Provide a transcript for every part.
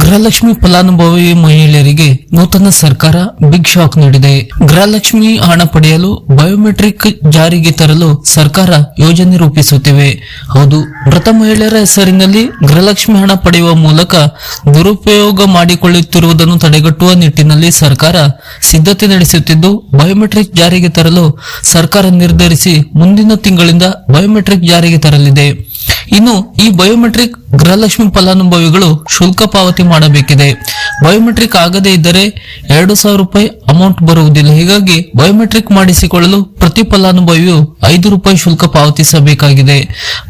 ಗೃಹಲಕ್ಷ್ಮಿ ಫಲಾನುಭವಿ ಮಹಿಳೆಯರಿಗೆ ನೂತನ ಸರ್ಕಾರ ಬಿಗ್ ಶಾಕ್ ನೀಡಿದೆ. ಗೃಹಲಕ್ಷ್ಮಿ ಹಣ ಪಡೆಯಲು ಬಯೋಮೆಟ್ರಿಕ್ ಜಾರಿಗೆ ತರಲು ಸರ್ಕಾರ ಯೋಜನೆ ರೂಪಿಸುತ್ತಿವೆ. ಹೌದು, ಮೃತ ಮಹಿಳೆಯರ ಹೆಸರಿನಲ್ಲಿ ಗೃಹಲಕ್ಷ್ಮಿ ಹಣ ಪಡೆಯುವ ಮೂಲಕ ದುರುಪಯೋಗ ಮಾಡಿಕೊಳ್ಳುತ್ತಿರುವುದನ್ನು ತಡೆಗಟ್ಟುವ ನಿಟ್ಟಿನಲ್ಲಿ ಸರ್ಕಾರ ಸಿದ್ಧತೆ ನಡೆಸುತ್ತಿದ್ದು, ಬಯೋಮೆಟ್ರಿಕ್ ಜಾರಿಗೆ ತರಲು ಸರ್ಕಾರ ನಿರ್ಧರಿಸಿ ಮುಂದಿನ ತಿಂಗಳಿಂದ ಬಯೋಮೆಟ್ರಿಕ್ ಜಾರಿಗೆ ತರಲಿದೆ. ಇನ್ನು ಈ ಬಯೋಮೆಟ್ರಿಕ್ ಗೃಹಲಕ್ಷ್ಮಿ ಫಲಾನುಭವಿಗಳು ಶುಲ್ಕ ಪಾವತಿ ಮಾಡಬೇಕಿದೆ. ಬಯೋಮೆಟ್ರಿಕ್ ಆಗದೇ ಇದ್ದರೆ 2,000 ರೂಪಾಯಿ ಅಮೌಂಟ್ ಬರುವುದಿಲ್ಲ. ಹೀಗಾಗಿ ಬಯೋಮೆಟ್ರಿಕ್ ಮಾಡಿಸಿಕೊಳ್ಳಲು ಪ್ರತಿ ಫಲಾನುಭವಿಯು 5 ರೂಪಾಯಿ ಶುಲ್ಕ ಪಾವತಿಸಬೇಕಾಗಿದೆ.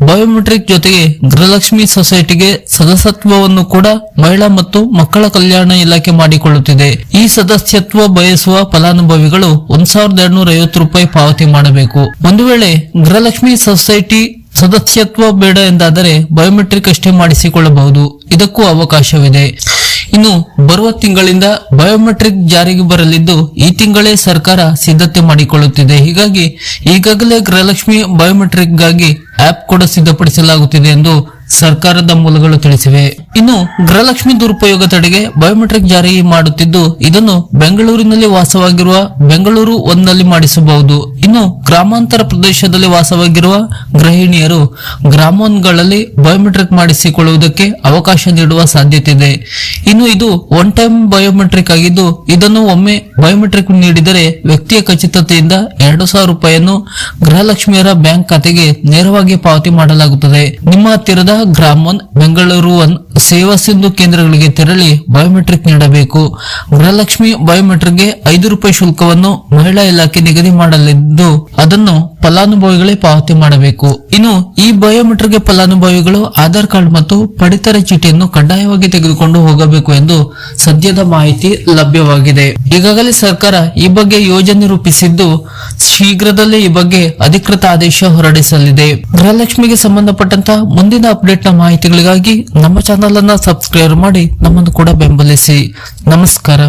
ಬಯೋಮೆಟ್ರಿಕ್ ಜೊತೆಗೆ ಗೃಹಲಕ್ಷ್ಮಿ ಸೊಸೈಟಿಗೆ ಸದಸ್ಯತ್ವವನ್ನು ಕೂಡ ಮಹಿಳಾ ಮತ್ತು ಮಕ್ಕಳ ಕಲ್ಯಾಣ ಇಲಾಖೆ ಮಾಡಿಕೊಳ್ಳುತ್ತಿದೆ. ಈ ಸದಸ್ಯತ್ವ ಬಯಸುವ ಫಲಾನುಭವಿಗಳು 1,250 ರೂಪಾಯಿ ಪಾವತಿ ಮಾಡಬೇಕು. ಒಂದು ವೇಳೆ ಗೃಹಲಕ್ಷ್ಮಿ ಸೊಸೈಟಿ ಸದಸ್ಯತ್ವ ಬೇಡ ಎಂದಾದರೆ ಬಯೋಮೆಟ್ರಿಕ್ ಅಷ್ಟೇ ಮಾಡಿಸಿಕೊಳ್ಳಬಹುದು. ಇದಕ್ಕೂ ಅವಕಾಶವಿದೆ. ಇನ್ನು ಬರುವ ತಿಂಗಳಿಂದ ಬಯೋಮೆಟ್ರಿಕ್ ಜಾರಿಗೆ ಬರಲಿದ್ದು, ಈ ತಿಂಗಳೇ ಸರ್ಕಾರ ಸಿದ್ಧತೆ ಮಾಡಿಕೊಳ್ಳುತ್ತಿದೆ. ಹೀಗಾಗಿ ಈಗಾಗಲೇ ಗೃಹಲಕ್ಷ್ಮಿ ಬಯೋಮೆಟ್ರಿಕ್ಗಾಗಿ ಆಪ್ ಕೂಡ ಸಿದ್ಧಪಡಿಸಲಾಗುತ್ತಿದೆ ಎಂದು ಸರ್ಕಾರದ ಮೂಲಗಳು ತಿಳಿಸಿವೆ. ಇನ್ನು ಗೃಹಲಕ್ಷ್ಮಿ ದುರುಪಯೋಗ ತಡೆಗೆ ಬಯೋಮೆಟ್ರಿಕ್ ಜಾರಿ ಮಾಡುತ್ತಿದ್ದು, ಇದನ್ನು ಬೆಂಗಳೂರಿನಲ್ಲಿ ವಾಸವಾಗಿರುವ ಬೆಂಗಳೂರು ಒಂದನಲ್ಲಿ ಮಾಡಿಸಬಹುದು. ಇನ್ನು ಗ್ರಾಮಾಂತರ ಪ್ರದೇಶದಲ್ಲಿ ವಾಸವಾಗಿರುವ ಗೃಹಿಣಿಯರು ಗ್ರಾಮಗಳಲ್ಲಿ ಬಯೋಮೆಟ್ರಿಕ್ ಮಾಡಿಸಿಕೊಳ್ಳುವುದಕ್ಕೆ ಅವಕಾಶ ನೀಡುವ ಸಾಧ್ಯತೆ ಇದೆ. ಇನ್ನು ಇದು ಒನ್ ಟೈಮ್ ಬಯೋಮೆಟ್ರಿಕ್ ಆಗಿದ್ದು, ಇದನ್ನು ಒಮ್ಮೆ ಬಯೋಮೆಟ್ರಿಕ್ ನೀಡಿದರೆ ವ್ಯಕ್ತಿಯ ಖಚಿತತೆಯಿಂದ 2,000 ರೂಪಾಯಿಯನ್ನು ಗೃಹಲಕ್ಷ್ಮಿಯರ ಬ್ಯಾಂಕ್ ಖಾತೆಗೆ ನೇರವಾಗಿ ಪಾವತಿ ಮಾಡಲಾಗುತ್ತದೆ. ನಿಮ್ಮ ಹತ್ತಿರದ ಗ್ರಾಮ ಒನ್, ಬೆಂಗಳೂರು ಒನ್ ಸೇವಾ ಸಿಂಧು ಕೇಂದ್ರಗಳಿಗೆ ತೆರಳಿ ಬಯೋಮೆಟ್ರಿಕ್ ನೀಡಬೇಕು. ಗೃಹಲಕ್ಷ್ಮಿ ಬಯೋಮೆಟ್ರಿಕ್ಗೆ 5 ರೂಪಾಯಿ ಶುಲ್ಕವನ್ನು ಮಹಿಳಾ ಇಲಾಖೆ ನಿಗದಿ ಮಾಡಲಿದ್ದು, ಅದನ್ನು ಫಲಾನುಭವಿಗಳೇ ಪಾವತಿ ಮಾಡಬೇಕು. ಇನ್ನು ಈ ಬಯೋಮೆಟ್ರಿಕ್ಗೆ ಫಲಾನುಭವಿಗಳು ಆಧಾರ್ ಕಾರ್ಡ್ ಮತ್ತು ಪಡಿತರ ಚೀಟಿಯನ್ನು ಕಡ್ಡಾಯವಾಗಿ ತೆಗೆದುಕೊಂಡು ಹೋಗಬೇಕು ಎಂದು ಸದ್ಯದ ಮಾಹಿತಿ ಲಭ್ಯವಾಗಿದೆ. ಈಗಾಗಲೇ ಸರ್ಕಾರ ಈ ಬಗ್ಗೆ ಯೋಜನೆ ರೂಪಿಸಿದ್ದು, ಶೀಘ್ರದಲ್ಲೇ ಈ ಬಗ್ಗೆ ಅಧಿಕೃತ ಆದೇಶ ಹೊರಡಿಸಲಿದೆ. ಗೃಹಲಕ್ಷ್ಮಿಗೆ ಸಂಬಂಧಪಟ್ಟಂತಹ ಮುಂದಿನ ಅಪ್ಡೇಟ್ ನ ಮಾಹಿತಿಗಳಿಗಾಗಿ ನಮ್ಮ ಚಾನೆಲ್ ಅನ್ನು ಸಬ್ಸ್ಕ್ರೈಬ್ ಮಾಡಿ ನಮ್ಮನ್ನು ಕೂಡ ಬೆಂಬಲಿಸಿ. ನಮಸ್ಕಾರ.